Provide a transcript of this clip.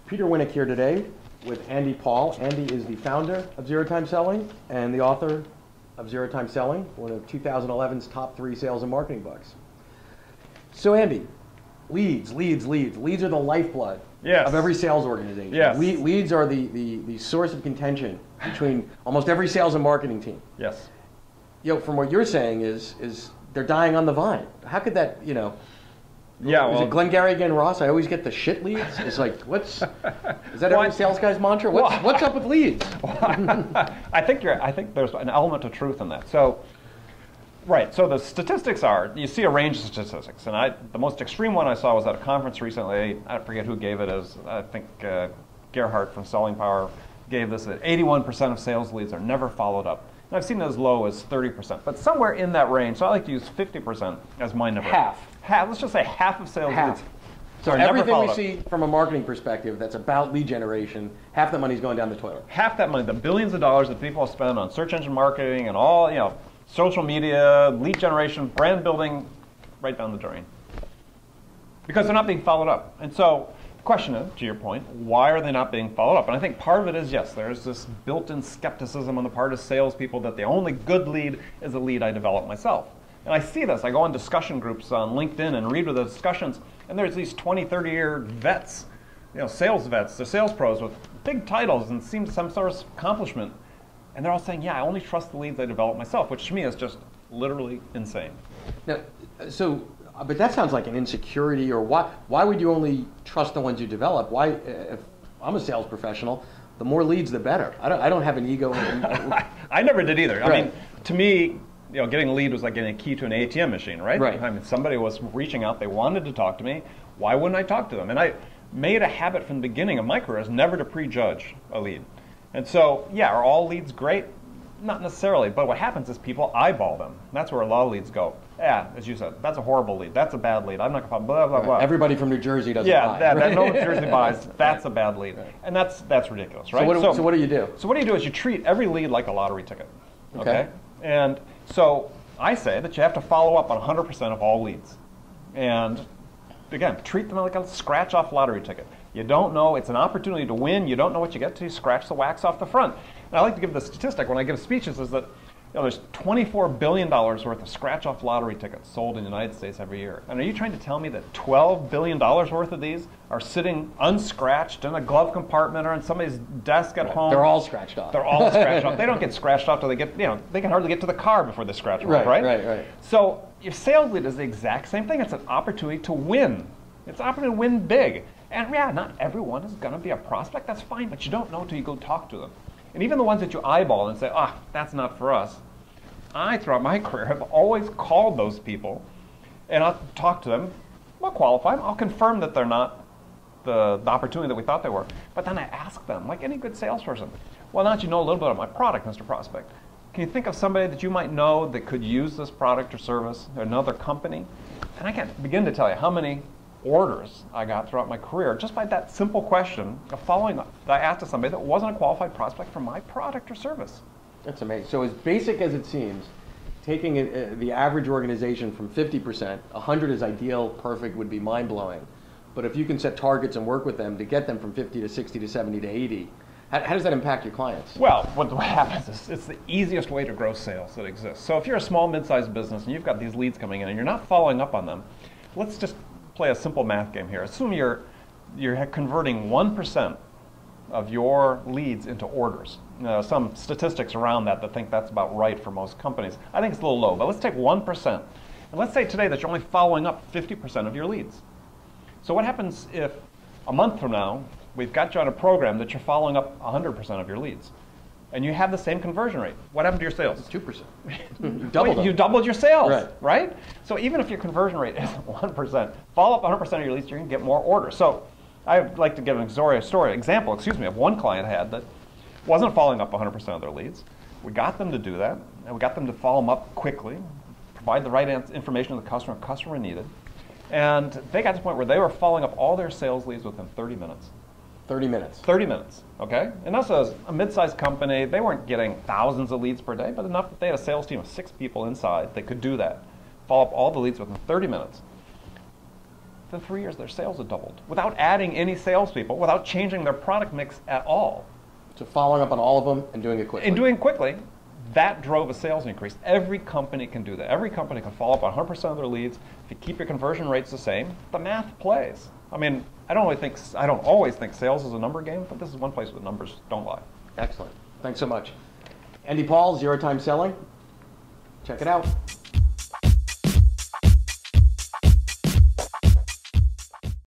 Peter Winnick here today with Andy Paul. Andy is the founder of Zero Time Selling and the author of Zero Time Selling, one of 2011's top 3 sales and marketing books. So Andy, leads are the lifeblood of every sales organization. Yes. Leads are the source of contention between almost every sales and marketing team. Yes. From what you're saying is they're dying on the vine. How could that, Yeah, is it Glengarry again, Ross? I always get the shit leads. It's like, is that every sales guy's mantra? What's up with leads? I think there's an element of truth in that. So, right. So the statistics are, you see a range of statistics, and the most extreme one I saw was at a conference recently. I forget who gave it. As I think Gerhardt from Selling Power gave this. That 81% of sales leads are never followed up. And I've seen it as low as 30%, but somewhere in that range. So I like to use 50% as my number. Half. Let's just say half of sales leads. So everything we see from a marketing perspective that's about lead generation, half the money's going down the toilet. Half that money, the billions of dollars that people spend on search engine marketing and all, social media, lead generation, brand building, right down the drain. Because they're not being followed up. And so the question is, to your point, why are they not being followed up? And I think part of it is, yes, there's this built-in skepticism on the part of salespeople that the only good lead is a lead I develop myself. And I see this. I go on discussion groups on LinkedIn and read with the discussions, and there's these 20, 30-year vets, sales vets, they're sales pros with big titles and seem some sort of accomplishment. And they're all saying, yeah, I only trust the leads I develop myself, which to me is just literally insane. Now, but that sounds like an insecurity, or why would you only trust the ones you develop? Why, if I'm a sales professional, the more leads, the better. I don't have an ego. I never did either. Right. I mean, to me, getting a lead was like getting a key to an ATM machine, right? Right. I mean, somebody was reaching out, they wanted to talk to me. Why wouldn't I talk to them? And I made a habit from the beginning of my career is never to prejudge a lead. And so, yeah, are all leads great? Not necessarily, but what happens is people eyeball them. That's where a lot of leads go. Yeah, as you said, that's a horrible lead. That's a bad lead. I'm not going to blah, blah, blah. Everybody from New Jersey doesn't buy. Yeah, that no New Jersey buys. That's a bad lead. Right. And that's ridiculous, right? So what do you do? So what you do is you treat every lead like a lottery ticket. Okay. And so I say that you have to follow up on 100% of all leads. And again, treat them like a scratch-off lottery ticket. You don't know, it's an opportunity to win. You don't know what you get till you scratch the wax off the front. And I like to give the statistic when I give speeches is that there's $24 billion worth of scratch-off lottery tickets sold in the United States every year. And are you trying to tell me that $12 billion worth of these are sitting unscratched in a glove compartment or on somebody's desk at home? They're all scratched off. They're all scratched off. They don't get scratched off till they get, they can hardly get to the car before they scratch them off, right? Right. So your sales lead is the exact same thing. It's an opportunity to win. It's an opportunity to win big. And yeah, not everyone is going to be a prospect. That's fine, but you don't know until you go talk to them. And even the ones that you eyeball and say, that's not for us. I, throughout my career, have always called those people, and I'll talk to them. I'll qualify them. I'll confirm that they're not the opportunity that we thought they were. But then I ask them, like any good salesperson, well, now that you know a little bit of my product, Mr. Prospect, can you think of somebody that you might know that could use this product or service, or another company? And I can't begin to tell you how many orders I got throughout my career just by that simple question of following up that I asked to somebody that wasn't a qualified prospect for my product or service. That's amazing. So as basic as it seems, taking the average organization from 50%, 100 is ideal, perfect, would be mind-blowing. But if you can set targets and work with them to get them from 50 to 60 to 70 to 80, how does that impact your clients? Well, what happens is it's the easiest way to grow sales that exists. So if you're a small, mid-sized business and you've got these leads coming in and you're not following up on them, let's just play a simple math game here. Assume you're converting 1% of your leads into orders. Some statistics around that think that's about right for most companies. I think it's a little low, but let's take 1%. And let's say today that you're only following up 50% of your leads. So what happens if a month from now, we've got you on a program that you're following up 100% of your leads, and you have the same conversion rate? What happened to your sales? 2%. You doubled your sales, right? So even if your conversion rate is 1%, follow up 100% of your leads, you're going to get more orders. So I'd like to give an example of one client I had that wasn't following up 100% of their leads. We got them to do that, and we got them to follow them up quickly, provide the right information to the customer needed. And they got to the point where they were following up all their sales leads within 30 minutes. 30 minutes. 30 minutes, okay? And that's a mid-sized company. They weren't getting thousands of leads per day, but enough that they had a sales team of 6 people inside that could do that. Follow up all the leads within 30 minutes. Within 3 years, their sales had doubled without adding any salespeople, without changing their product mix at all. So following up on all of them and doing it quickly. And doing it quickly, that drove a sales increase. Every company can do that. Every company can follow up on 100% of their leads. If you keep your conversion rates the same, the math plays. I mean, I don't always think sales is a number game, but this is one place where numbers don't lie. Excellent. Thanks so much. Andy Paul, Zero Time Selling. Check it out.